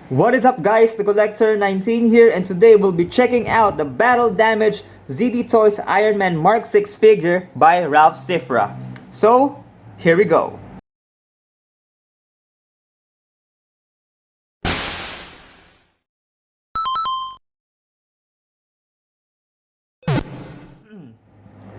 What is up guys, the Coollector 19 here, and today we'll be checking out the Battle Damage ZD Toys Iron Man Mark 6 figure by Ralph Cifra. So, here we go.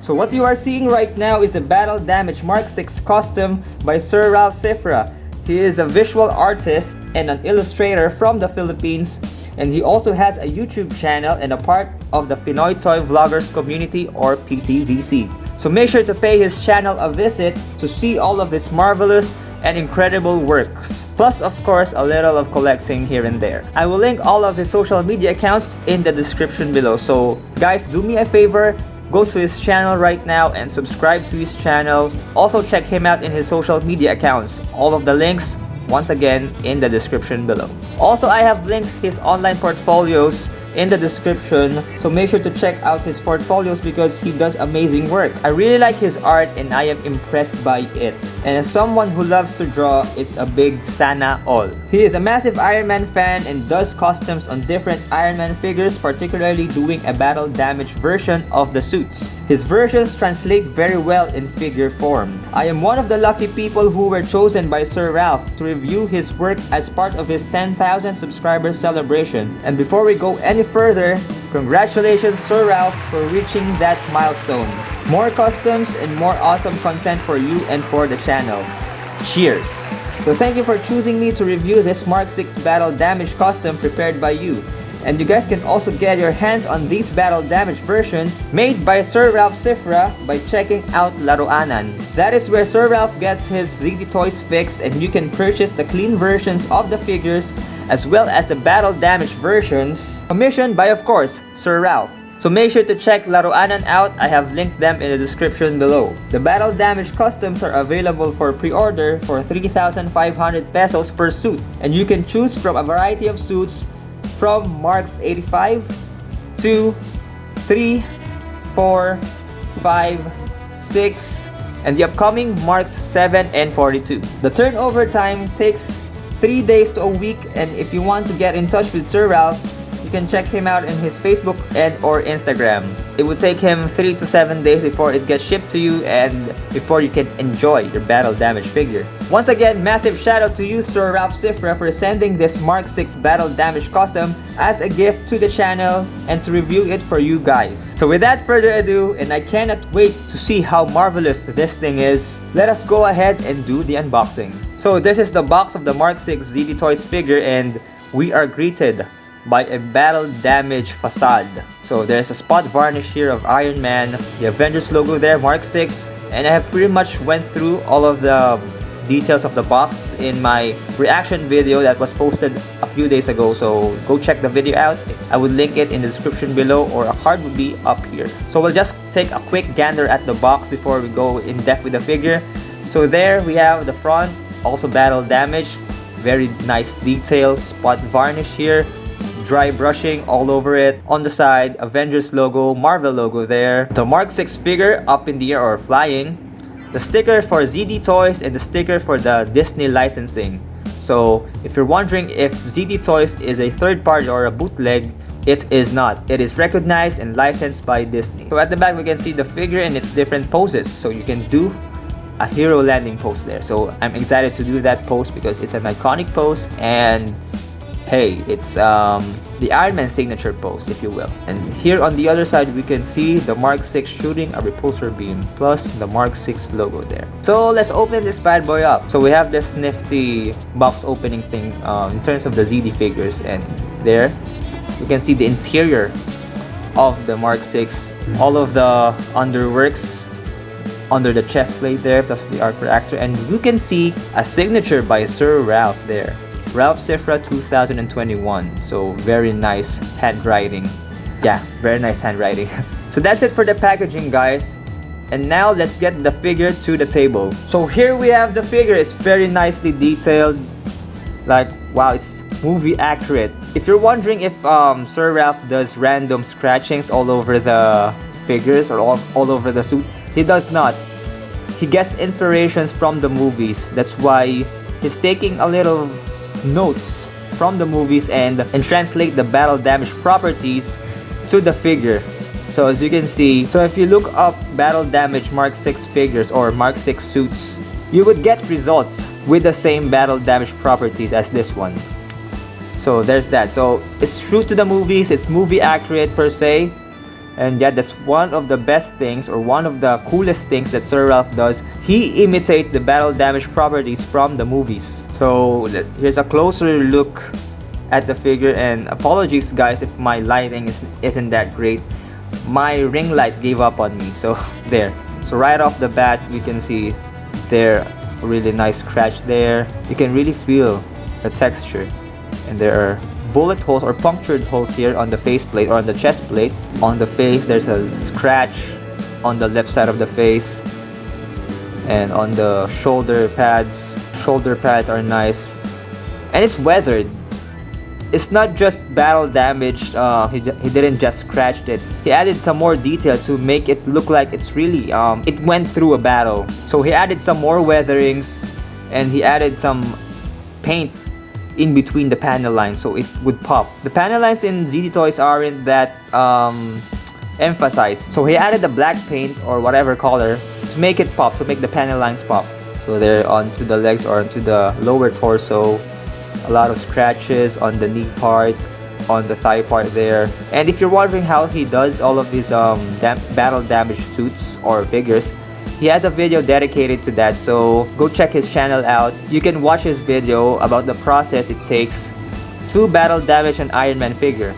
So what you are seeing right now is a Battle Damage Mark 6 custom by Sir Ralph Cifra. He is a visual artist and an illustrator from the Philippines, and he also has a YouTube channel and a part of the Pinoy Toy Vloggers community, or PTVC. So make sure to pay his channel a visit to see all of his marvelous and incredible works. Plus, of course, a little of collecting here and there. I will link all of his social media accounts in the description below. So guys, do me a favor, go to his channel right now and subscribe to his channel. Also check him out in his social media accounts. All of the links, once again, in the description below. Also, I have linked his online portfolios in the description, so make sure to check out his portfolios because he does amazing work. I really like his art and I am impressed by it. And as someone who loves to draw, it's a big sana all. He is a massive Iron Man fan and does customs on different Iron Man figures, particularly doing a battle damage version of the suits. His versions translate very well in figure form. I am one of the lucky people who were chosen by Sir Ralph to review his work as part of his 10,000 subscribers celebration. And before we go any further, congratulations Sir Ralph for reaching that milestone. More customs and more awesome content for you and for the channel. Cheers! So thank you for choosing me to review this Mark 6 Battle Damage custom prepared by you. And you guys can also get your hands on these Battle Damage versions made by Sir Ralph Cifra by checking out Laruanan. That is where Sir Ralph gets his ZD Toys fix, and you can purchase the clean versions of the figures as well as the Battle Damage versions commissioned by, of course, Sir Ralph. So make sure to check Laruanan out. I have linked them in the description below. The Battle Damage customs are available for pre-order for 3,500 pesos per suit, and you can choose from a variety of suits from Marks 85, 2, 3, 4, 5, 6, and the upcoming Marks 7 and 42. The turnover time takes 3 days to a week, and if you want to get in touch with Sir Ralph, you can check him out in his Facebook and or Instagram. It will take him 3 to 7 days before it gets shipped to you and before you can enjoy your Battle Damage figure. Once again, massive shout out to you Sir Ralph Cifra for sending this Mark 6 Battle Damage custom as a gift to the channel and to review it for you guys. So without further ado, and I cannot wait to see how marvelous this thing is, let us go ahead and do the unboxing. So this is the box of the Mark 6 ZD Toys figure, and we are greeted by a Battle Damage facade. So there's a spot varnish here of Iron Man, the Avengers logo there, Mark 6, and I have pretty much went through all of the details of the box in my reaction video that was posted a few days ago, so go check the video out. I will link it in the description below, or a card will be up here. So we'll just take a quick gander at the box before we go in depth with the figure. So there we have the front, also Battle Damage, very nice detail, spot varnish here, dry brushing all over it. On the side, Avengers logo, Marvel logo there. The Mark 6 figure up in the air or flying. The sticker for ZD Toys and the sticker for the Disney licensing. So if you're wondering if ZD Toys is a third party or a bootleg, it is not. It is recognized and licensed by Disney. So at the back we can see the figure in its different poses. So you can do a hero landing pose there. So I'm excited to do that pose because it's an iconic pose, and hey, it's the Iron Man signature pose, if you will. And here on the other side, we can see the Mark 6 shooting a repulsor beam, plus the Mark 6 logo there. So let's open this bad boy up. So we have this nifty box opening thing in terms of the ZD figures, and there you can see the interior of the Mark 6, all of the underworks under the chest plate there, plus the art per actor, and you can see a signature by Sir Ralph there. Ralph Cifra 2021. So very nice handwriting. Yeah, very nice handwriting. So that's it for the packaging, guys. And now let's get the figure to the table. So here we have the figure. It's very nicely detailed. Like, wow, it's movie accurate. If you're wondering if Sir Ralph does random scratchings all over the figures or all over the suit, he does not. He gets inspirations from the movies. That's why he's taking a little notes from the movies and translate the battle damage properties to the figure. So as you can see, so if you look up battle damage Mark 6 figures or Mark 6 suits, you would get results with the same battle damage properties as this one. So there's that. So it's true to the movies, it's movie accurate per se. And yeah, that's one of the best things or one of the coolest things that Sir Ralph does. He imitates the battle damage properties from the movies. So here's a closer look at the figure, and apologies guys if my lighting isn't that great. My ring light gave up on me, so there. So right off the bat, we can see there a really nice scratch there. You can really feel the texture, and there are bullet holes or punctured holes here on the faceplate or on the chest plate. On the face, there's a scratch on the left side of the face, and on the shoulder pads. Shoulder pads are nice, and it's weathered. It's not just battle damage. He didn't just scratch it. He added some more detail to make it look like it's really it went through a battle. So he added some more weatherings, and he added some paint in between the panel lines so it would pop. The panel lines in ZD Toys aren't that emphasized. So he added the black paint or whatever color to make it pop, to make the panel lines pop. So they're onto the legs or onto the lower torso. A lot of scratches on the knee part, on the thigh part there. And if you're wondering how he does all of these battle damage suits or figures, he has a video dedicated to that, so go check his channel out. You can watch his video about the process it takes to battle damage an Iron Man figure.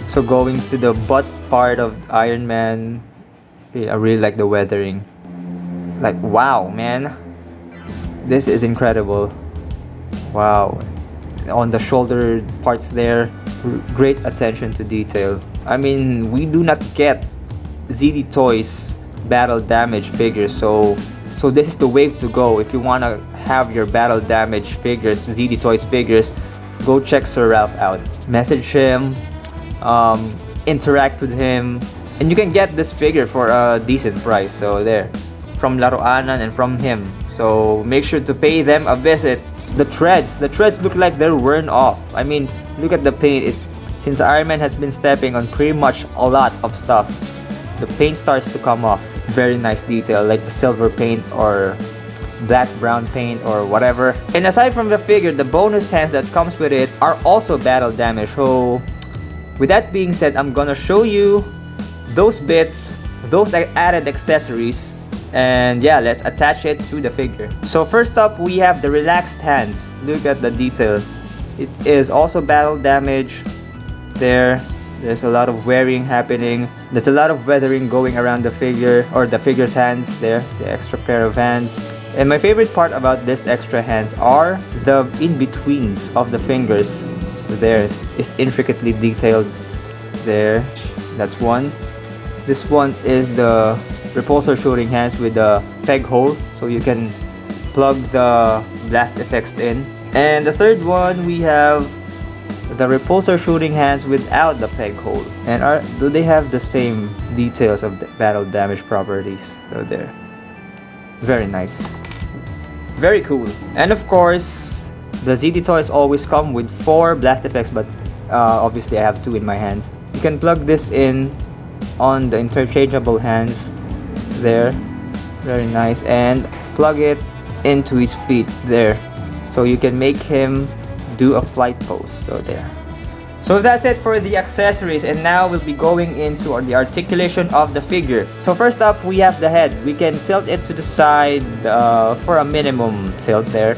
So going to the butt part of Iron Man, I really like the weathering. Like, wow, man. This is incredible. Wow. On the shoulder parts there, great attention to detail. I mean, we do not get ZD Toys battle damage figures, so this is the wave to go. If you want to have your battle damage figures, ZD Toys figures, go check Sir Ralph out. Message him, interact with him, and you can get this figure for a decent price. So there, from Laruanan and from him. So make sure to pay them a visit. The treads look like they're worn off. I mean, look at the paint. Since Iron Man has been stepping on pretty much a lot of stuff, the paint starts to come off. Very nice detail, like the silver paint or black brown paint or whatever. And aside from the figure, the bonus hands that comes with it are also battle damage. So with that being said, I'm gonna show you those bits, those added accessories, and yeah, let's attach it to the figure. So first up, we have the relaxed hands. Look at the detail. It is also battle damage. There's a lot of wearing happening. There's a lot of weathering going around the figure, or the figure's hands there, the extra pair of hands. And my favorite part about this extra hands are the in-betweens of the fingers. There is intricately detailed there. That's one. This one is the repulsor shooting hands with the peg hole, so you can plug the blast effects in. And the third one, we have the repulsor shooting hands without the peg hole. And do they have the same details of the battle damage properties? So there. Very nice. Very cool. And of course, the ZD Toys always come with 4 blast effects, but obviously I have 2 in my hands. You can plug this in on the interchangeable hands there. Very nice. And plug it into his feet there, so you can make him do a flight pose. So there. So that's it for the accessories, and now we'll be going into the articulation of the figure. So first up, we have the head. We can tilt it to the side for a minimum tilt there,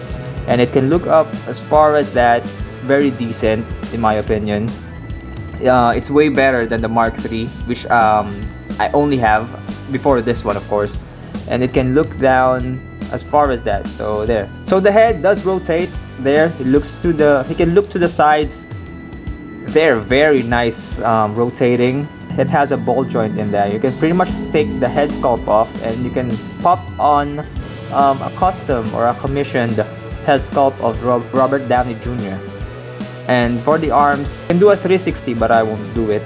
and it can look up as far as that. Very decent in my opinion. It's way better than the Mark III, which I only have before this one, of course, and it can look down as far as that. So there. So the head does rotate there. He can look to the sides. They're very nice rotating. It has a ball joint in there. You can pretty much take the head sculpt off, and you can pop on a custom or a commissioned head sculpt of Robert Downey Jr. And for the arms, you can do a 360, but I won't do it.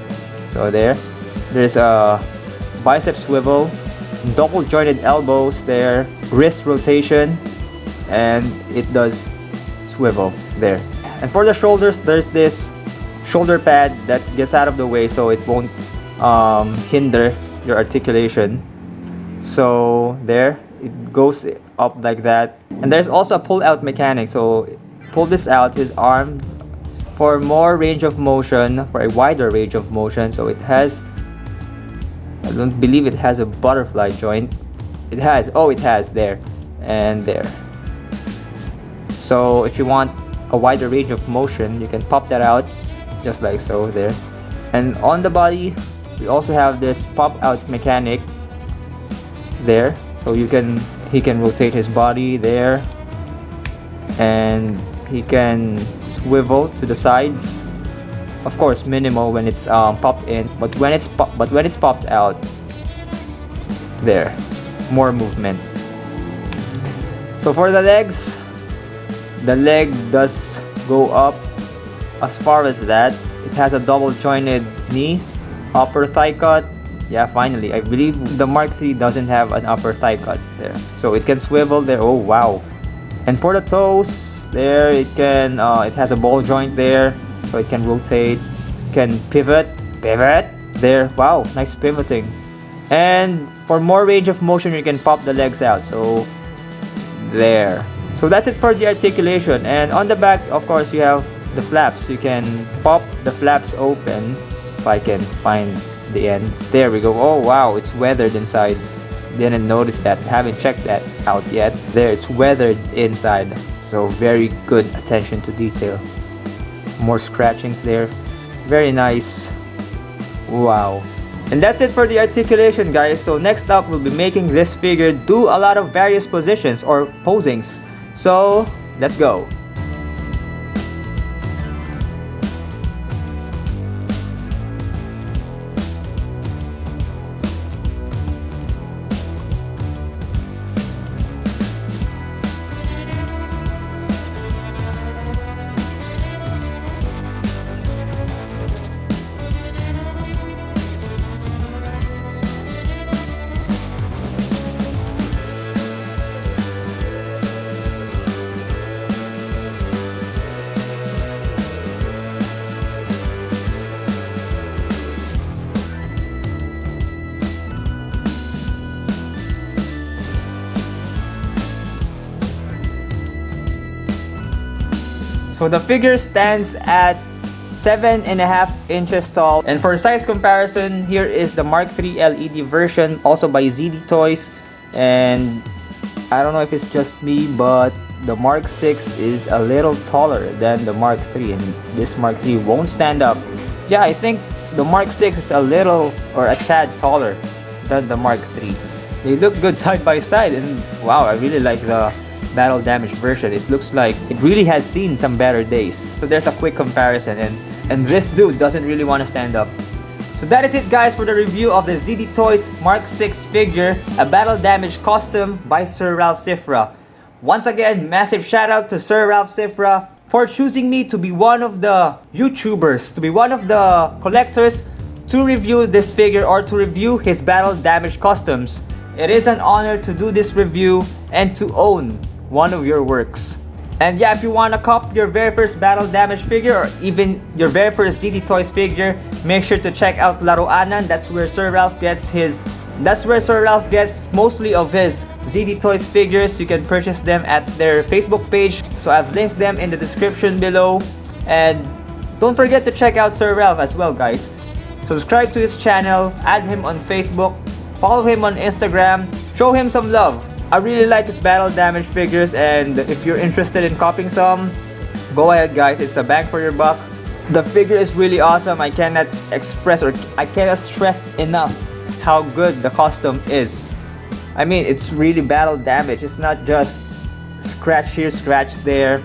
So there's a bicep swivel, double jointed elbows there, wrist rotation, and it does swivel there. And for the shoulders, there's this shoulder pad that gets out of the way so it won't hinder your articulation. So there, it goes up like that. And there's also a pull-out mechanic. So pull this out, his arm, for more range of motion, for a wider range of motion. So it has, I don't believe it has a butterfly joint. It has, oh, it has there and there. So if you want a wider range of motion, you can pop that out just like so there. And on the body, we also have this pop-out mechanic there. So he can rotate his body there, and he can swivel to the sides. Of course, minimal when it's popped in, but when it's popped out, there, more movement. So for the legs, the leg does go up as far as that. It has a double jointed knee, upper thigh cut. Yeah, finally, I believe the Mark III doesn't have an upper thigh cut there, so it can swivel there. Oh wow! And for the toes, there it can. It has a ball joint there, so it can rotate, can pivot there. Wow, nice pivoting. And for more range of motion, you can pop the legs out. So there. So that's it for the articulation. And on the back, of course, you have the flaps. You can pop the flaps open. If I can find the end. There we go. Oh wow, it's weathered inside. Didn't notice that. Haven't checked that out yet. There, it's weathered inside. So very good attention to detail. More scratchings there. Very nice. Wow. And that's it for the articulation, guys. So next up, we'll be making this figure do a lot of various positions or posings. So let's go. So the figure stands at 7.5 inches tall. And for size comparison, here is the Mark III LED version, also by ZD Toys. And I don't know if it's just me, but the Mark VI is a little taller than the Mark III, and this Mark III won't stand up. Yeah, I think the Mark VI is a little or a tad taller than the Mark III. They look good side by side, and wow, I really like the battle damage version. It looks like it really has seen some better days. So there's a quick comparison, and this dude doesn't really want to stand up. So that is it, guys, for the review of the ZD Toys Mark VI figure, a battle damage custom by Sir Ralph Cifra. Once again, massive shout out to Sir Ralph Cifra for choosing me to be one of the YouTubers, to be one of the collectors to review this figure or to review his battle damage customs. It is an honor to do this review and to own one of your works. And yeah, if you want to cop your very first battle damage figure or even your very first ZD Toys figure, make sure to check out Laruanan. That's where Sir Ralph gets mostly of his ZD Toys figures. You can purchase them at their Facebook page. So I've linked them in the description below. And don't forget to check out Sir Ralph as well, guys. Subscribe to his channel, add him on Facebook, follow him on Instagram, show him some love. I really like his battle damage figures, and if you're interested in copying some, go ahead, guys. It's a bang for your buck. The figure is really awesome. I cannot stress enough how good the custom is. I mean, it's really battle damage. It's not just scratch here, scratch there.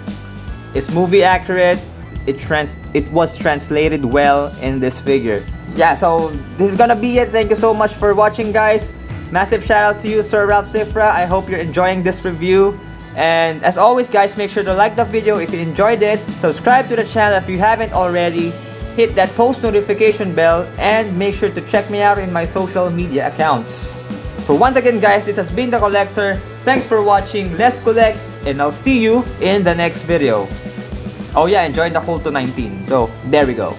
It's movie accurate. It was translated well in this figure. Yeah, so this is gonna be it. Thank you so much for watching, guys. Massive shout out to you, Sir Ralph Cifra. I hope you're enjoying this review. And as always, guys, make sure to like the video if you enjoyed it. Subscribe to the channel if you haven't already. Hit that post notification bell and make sure to check me out in my social media accounts. So once again, guys, this has been The Coollector. Thanks for watching. Let's collect, and I'll see you in the next video. Oh yeah, and join the Culto 19. So, there we go.